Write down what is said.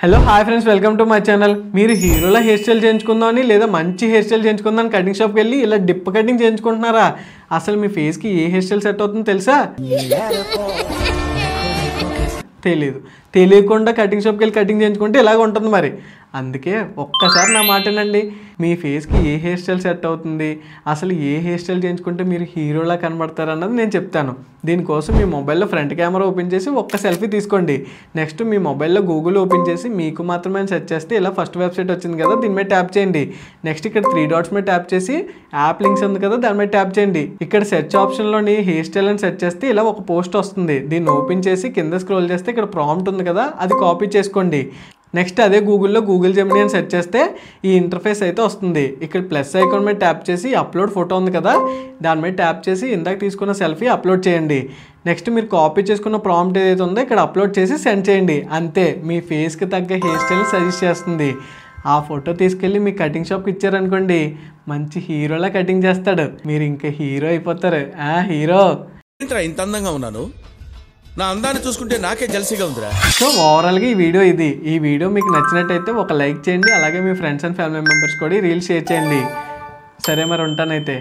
Hello hi friends, welcome to my channel. మీరు హీరోలా hair style చేయించుకుందామని లేదా మంచి హెయిర్ స్టైల్ చేయించుకుందామని కటింగ్ షాప్కి వెళ్ళి ఇలా డిప్ కటింగ్ చేయించుకుంటున్నారా? అసలు మీ ఫేస్కి ఏ హెయిర్ స్టైల్ సెట్ అవుతుందో తెలుసా? తెలియకుండా కటింగ్ షాప్కి వెళ్ళి కటింగ్ చేయించుకుంటే ఇలాగ ఉంటుంది మరి. అందుకే ఒక్కసారి నా మాటనండి, మీ ఫేస్కి ఏ హెయిర్ స్టైల్ సెట్ అవుతుంది, అసలు ఏ హెయిర్ స్టైల్ చేయించుకుంటే మీరు హీరోలా కనబడతారన్నది నేను చెప్తాను. దీనికోసం మీ మొబైల్లో ఫ్రంట్ కెమెరా ఓపెన్ చేసి ఒక్క సెల్ఫీ తీసుకోండి. నెక్స్ట్ మీ మొబైల్లో గూగుల్ ఓపెన్ చేసి మీకు మాత్రమే సెర్చ్ చేస్తే ఇలా ఫస్ట్ వెబ్సైట్ వచ్చింది కదా, దీని మీద ట్యాప్ చేయండి. నెక్స్ట్ ఇక్కడ 3 డాట్స్ మీద ట్యాప్ చేసి యాప్ లింక్స్ ఉంది కదా, దాని మీద ట్యాప్ చేయండి. ఇక్కడ సెర్చ్ ఆప్షన్లోని హెయిర్ స్టైల్ అని సెర్చ్ చేస్తే ఇలా ఒక పోస్ట్ వస్తుంది. దీన్ని ఓపెన్ చేసి కింద స్క్రోల్ చేస్తే ఇక్కడ ప్రాంప్ట్ ఉంది కదా, అది కాపీ చేసుకోండి. నెక్స్ట్ అదే గూగుల్లో గూగుల్ జెమినీ అని సెర్చ్ చేస్తే ఈ ఇంటర్ఫేస్ అయితే వస్తుంది. ఇక్కడ ప్లస్ ఐకాన్ మీద ట్యాప్ చేసి అప్లోడ్ ఫోటో ఉంది కదా, దాని మీద ట్యాప్ చేసి ఇందాక తీసుకున్న సెల్ఫీ అప్లోడ్ చేయండి. నెక్స్ట్ మీరు కాపీ చేసుకున్న ప్రాంప్ట్ ఏదైతే ఉందో ఇక్కడ అప్లోడ్ చేసి సెండ్ చేయండి. అంతే, మీ ఫేస్కి తగ్గ హెయిర్ స్టైల్ సజెస్ట్ చేస్తుంది. ఆ ఫోటో తీసుకెళ్ళి మీ కటింగ్ షాప్కి ఇచ్చారనుకోండి, మంచి హీరోలా కటింగ్ చేస్తాడు. మీరు ఇంకా హీరో అయిపోతారు. హీరో ఇంత అందంగా ఉన్నాను, నా అందాన్ని చూసుకుంటే నాకే జల్సీగా ఉందిరా. సో ఓవరాల్గా ఈ వీడియో మీకు నచ్చినట్టయితే ఒక లైక్ చేయండి. అలాగే మీ ఫ్రెండ్స్ అండ్ ఫ్యామిలీ మెంబర్స్ కూడా రీల్స్ షేర్ చేయండి. సరే మరి ఉంటానైతే.